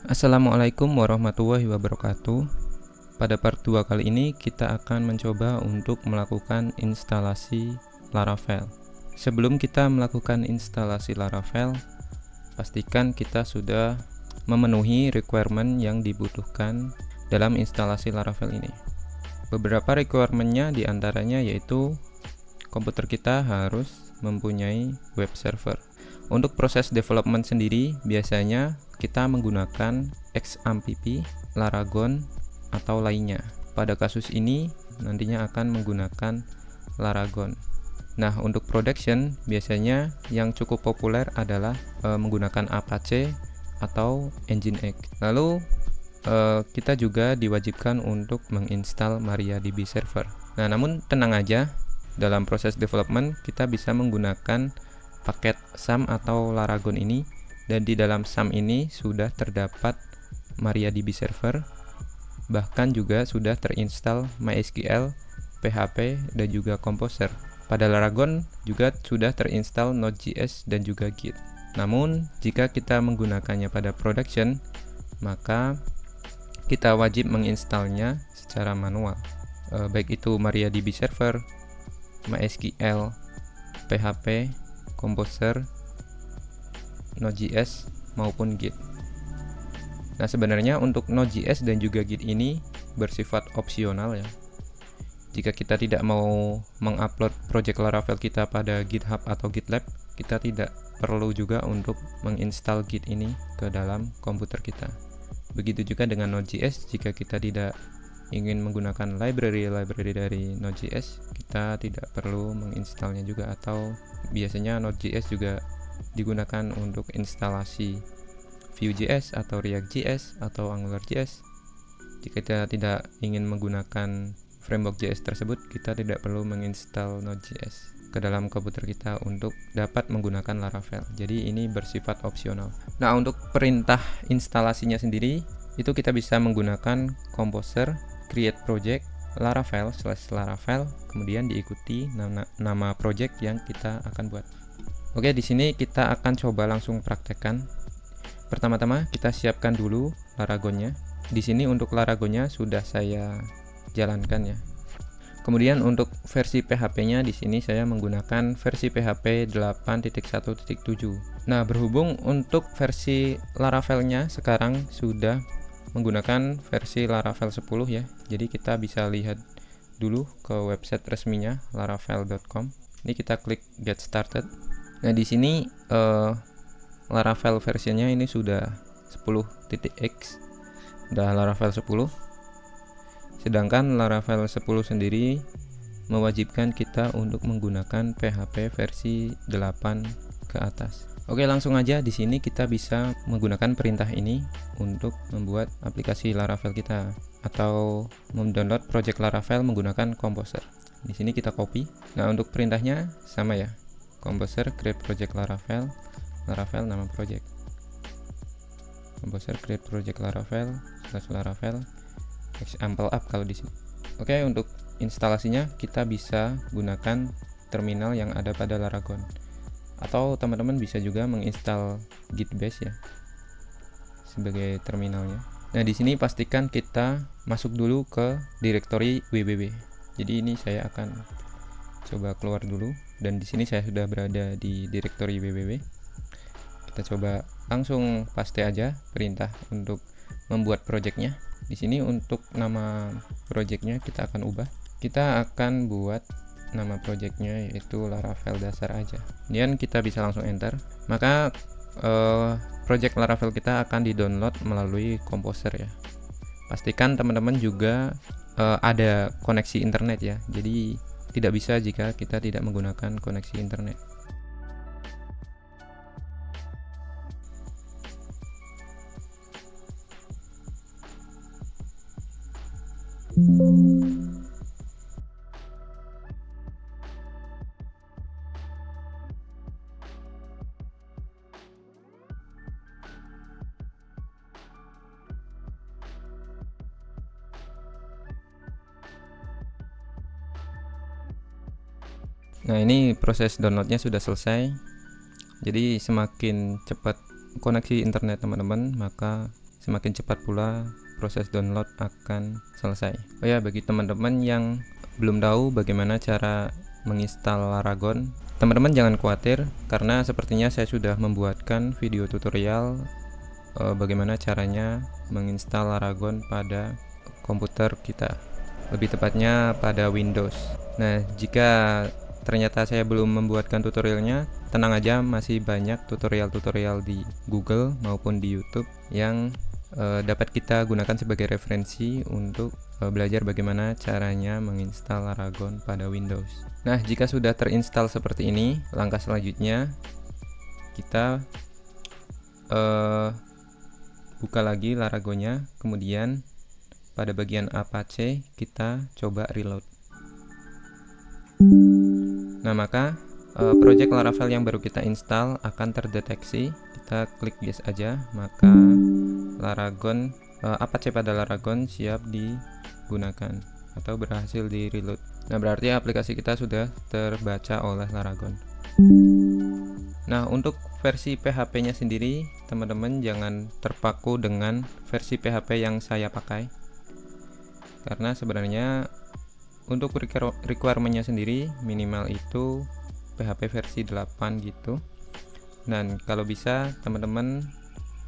Assalamualaikum warahmatullahi wabarakatuh. Pada part 2 kali ini kita akan mencoba untuk melakukan instalasi Laravel. Sebelum kita melakukan instalasi Laravel, pastikan kita sudah memenuhi requirement yang dibutuhkan dalam instalasi Laravel ini. Beberapa requirement-nya diantaranya yaitu komputer kita harus mempunyai web server. Untuk proses development sendiri, biasanya kita menggunakan XAMPP, Laragon, atau lainnya. Pada kasus ini, nantinya akan menggunakan Laragon. Nah, untuk production, biasanya yang cukup populer adalah menggunakan Apache atau Nginx. Lalu, kita juga diwajibkan untuk menginstal MariaDB Server. Nah, namun tenang aja, dalam proses development, kita bisa menggunakan paket SAM atau Laragon ini, dan di dalam SAM ini sudah terdapat MariaDB Server, bahkan juga sudah terinstall MySQL, PHP, dan juga Composer. Pada Laragon juga sudah terinstall Node.js dan juga Git. Namun jika kita menggunakannya pada production, maka kita wajib menginstalnya secara manual, baik itu MariaDB Server, MySQL, PHP, Composer, Node.js maupun Git. Nah, sebenarnya untuk Node.js dan juga Git ini bersifat opsional ya. Jika kita tidak mau mengupload project Laravel kita pada GitHub atau GitLab, kita tidak perlu juga untuk menginstal Git ini ke dalam komputer kita. Begitu juga dengan Node.js, jika kita tidak ingin menggunakan library dari Node.js, kita tidak perlu menginstalnya juga, atau biasanya Node.js juga digunakan untuk instalasi Vue.js atau React.js atau AngularJS. Jika kita tidak ingin menggunakan framework JS tersebut, kita tidak perlu menginstal Node.js ke dalam komputer kita untuk dapat menggunakan Laravel. Jadi ini bersifat opsional. Nah, untuk perintah instalasinya sendiri, itu kita bisa menggunakan Composer, create project, Laravel/Laravel, kemudian diikuti nama project yang kita akan buat. Oke, di sini kita akan coba langsung praktekkan. Pertama-tama kita siapkan dulu Laragonnya. Di sini untuk Laragonnya sudah saya jalankan ya. Kemudian untuk versi PHP-nya di sini saya menggunakan versi PHP 8.1.7. Nah, berhubung untuk versi Laravelnya sekarang sudah menggunakan versi Laravel 10 ya. Jadi kita bisa lihat dulu ke website resminya laravel.com. Ini kita klik get started. Nah, di sini Laravel versinya ini sudah 10.x, udah Laravel 10. Sedangkan Laravel 10 sendiri mewajibkan kita untuk menggunakan PHP versi 8 ke atas. Oke, langsung aja di sini kita bisa menggunakan perintah ini untuk membuat aplikasi Laravel kita atau mendownload project Laravel menggunakan Composer. Di sini kita copy. Nah, untuk perintahnya sama ya. Composer create project Laravel, Laravel nama project. Composer create project Laravel, /Laravel, example app kalau di sini. Oke, untuk instalasinya kita bisa gunakan terminal yang ada pada Laragon. Atau teman-teman bisa juga menginstal Git base ya sebagai terminalnya. Nah, di sini pastikan kita masuk dulu ke direktori www. Jadi ini saya akan coba keluar dulu, dan di sini saya sudah berada di direktori www. Kita coba langsung paste aja perintah untuk membuat projectnya. Di sini untuk nama projectnya kita akan ubah. Kita akan buat nama projectnya yaitu Laravel dasar aja. Kemudian kita bisa langsung enter. Maka project Laravel kita akan di-download melalui Composer ya. Pastikan teman-teman juga ada koneksi internet ya. Jadi tidak bisa jika kita tidak menggunakan koneksi internet. Nah, ini proses downloadnya sudah selesai. Jadi semakin cepat koneksi internet teman-teman, maka semakin cepat pula proses download akan selesai. Oh ya, bagi teman-teman yang belum tahu bagaimana cara menginstal Laragon, teman-teman jangan khawatir karena sepertinya saya sudah membuatkan video tutorial bagaimana caranya menginstal Laragon pada komputer kita, lebih tepatnya pada Windows. Nah, jika ternyata saya belum membuatkan tutorialnya, tenang aja, masih banyak tutorial-tutorial di Google maupun di YouTube yang dapat kita gunakan sebagai referensi untuk belajar bagaimana caranya menginstal Laragon pada Windows. Nah, jika sudah terinstall seperti ini, langkah selanjutnya kita buka lagi Laragonnya, kemudian pada bagian Apache kita coba reload. Nah, maka project Laravel yang baru kita install akan terdeteksi. Kita klik yes aja, maka Laragon, Apache pada Laragon siap digunakan atau berhasil di reload. Nah, berarti aplikasi kita sudah terbaca oleh Laragon. Nah, untuk versi PHP-nya sendiri, teman-teman jangan terpaku dengan versi PHP yang saya pakai, karena sebenarnya untuk requirement-nya sendiri minimal itu PHP versi 8 gitu. Dan kalau bisa teman-teman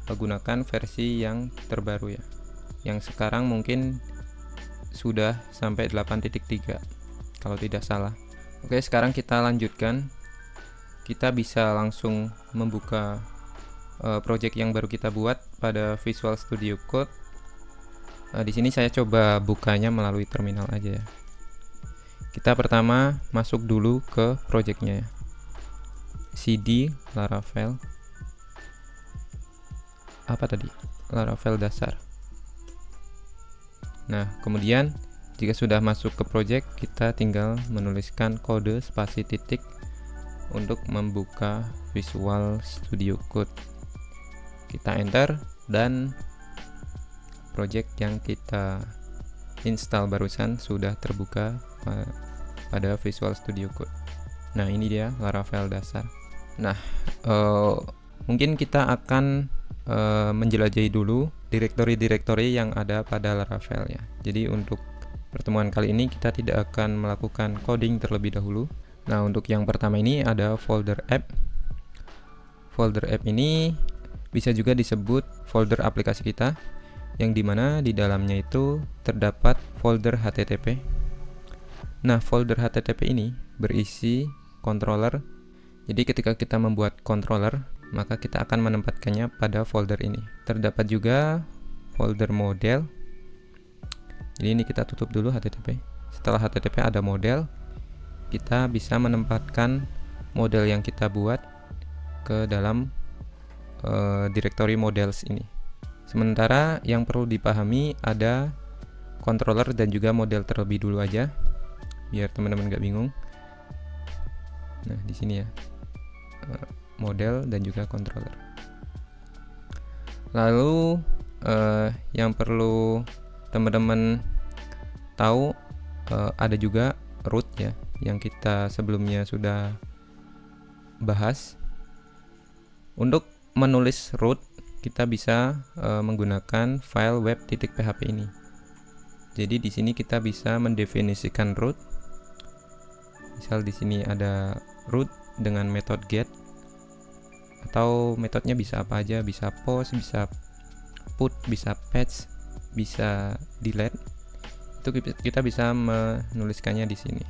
gunakan versi yang terbaru ya, yang sekarang mungkin sudah sampai 8.3 kalau tidak salah. Oke, sekarang kita lanjutkan. Kita bisa langsung membuka project yang baru kita buat pada Visual Studio Code. Di sini saya coba bukanya melalui terminal aja ya. Kita pertama masuk dulu ke projectnya ya. CD Laravel, apa tadi? Laravel dasar. Nah, kemudian jika sudah masuk ke project, kita tinggal menuliskan kode spasi titik untuk membuka Visual Studio Code. Kita enter dan project yang kita install barusan sudah terbuka pada Visual Studio Code. Nah, ini dia Laravel dasar. Nah, mungkin kita akan menjelajahi dulu direktori-direktori yang ada pada Laravel ya. Jadi untuk pertemuan kali ini kita tidak akan melakukan coding terlebih dahulu. Nah, untuk yang pertama ini ada folder app. Folder app ini bisa juga disebut folder aplikasi kita, yang dimana di dalamnya itu terdapat folder HTTP. Nah, folder HTTP ini berisi controller. Jadi ketika kita membuat controller, maka kita akan menempatkannya pada folder ini. Terdapat juga folder model. Jadi ini kita tutup dulu HTTP. Setelah HTTP ada model, kita bisa menempatkan model yang kita buat ke dalam direktori models ini. Sementara yang perlu dipahami ada controller dan juga model terlebih dulu aja, biar teman-teman nggak bingung. Nah, di sini ya, model dan juga controller. Lalu yang perlu teman-teman tahu, ada juga root ya, yang kita sebelumnya sudah bahas. Untuk menulis root, kita bisa menggunakan file web.php ini. Jadi di sini kita bisa mendefinisikan root. Misal di sini ada root dengan metode get, atau metodenya bisa apa aja, bisa post, bisa put, bisa patch, bisa delete. Itu kita bisa menuliskannya di sini.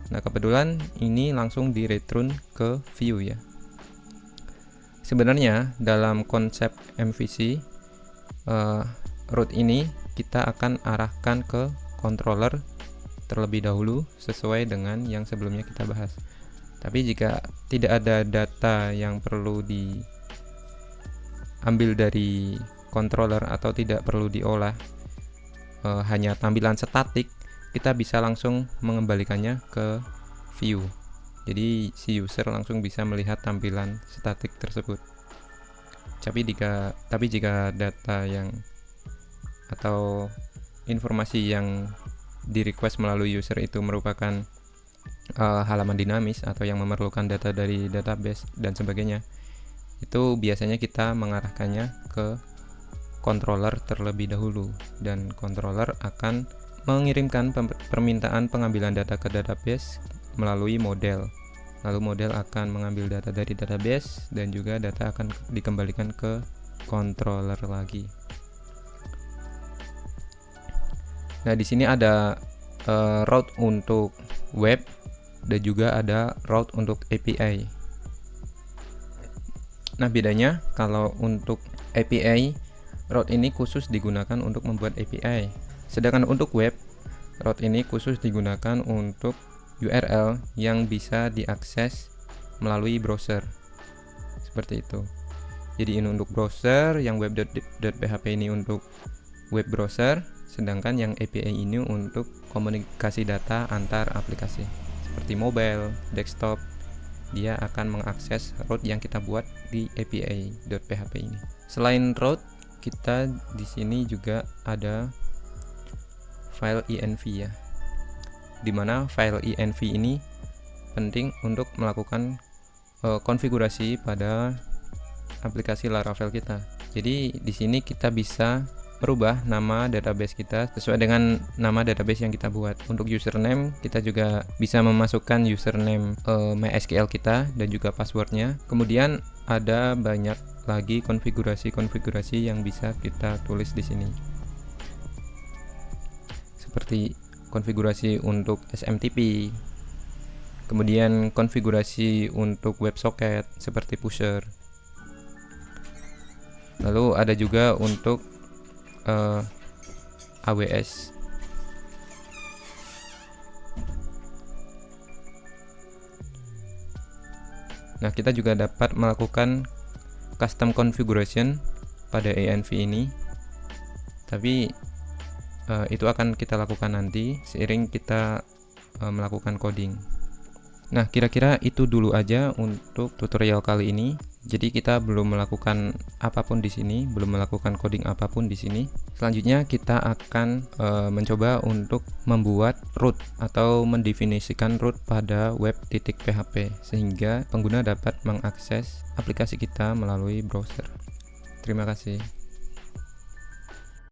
Nah, kebetulan ini langsung di return ke view ya. Sebenarnya dalam konsep MVC, root ini kita akan arahkan ke controller terlebih dahulu sesuai dengan yang sebelumnya kita bahas. Tapi jika tidak ada data yang perlu diambil dari controller atau tidak perlu diolah, hanya tampilan statik, kita bisa langsung mengembalikannya ke view. Jadi si user langsung bisa melihat tampilan statik tersebut. Tapi jika data yang atau informasi yang di request melalui user itu merupakan halaman dinamis atau yang memerlukan data dari database dan sebagainya, itu biasanya kita mengarahkannya ke controller terlebih dahulu, dan controller akan mengirimkan permintaan pengambilan data ke database melalui model. Lalu model akan mengambil data dari database dan juga data akan dikembalikan ke controller lagi. Nah, di sini ada route untuk web dan juga ada route untuk API. Nah, bedanya kalau untuk API, route ini khusus digunakan untuk membuat API. Sedangkan untuk web, route ini khusus digunakan untuk URL yang bisa diakses melalui browser. Seperti itu. Jadi ini untuk browser, yang web.php ini untuk web browser, sedangkan yang API ini untuk komunikasi data antar aplikasi seperti mobile, desktop. Dia akan mengakses route yang kita buat di API.php ini. Selain route, kita di sini juga ada file env ya. Dimana file env ini penting untuk melakukan konfigurasi pada aplikasi Laravel kita. Jadi di sini kita bisa merubah nama database kita sesuai dengan nama database yang kita buat. Untuk username, kita juga bisa memasukkan username MySQL kita dan juga passwordnya. Kemudian ada banyak lagi konfigurasi yang bisa kita tulis di sini. Seperti konfigurasi untuk SMTP. Kemudian konfigurasi untuk WebSocket seperti pusher. Lalu ada juga untuk AWS. Nah, kita juga dapat melakukan custom configuration pada env ini, tapi itu akan kita lakukan nanti seiring kita melakukan coding. Nah, kira-kira itu dulu aja untuk tutorial kali ini. Jadi kita belum melakukan apapun di sini, belum melakukan coding apapun di sini. Selanjutnya kita akan mencoba untuk membuat root atau mendefinisikan root pada web.php sehingga pengguna dapat mengakses aplikasi kita melalui browser. Terima kasih.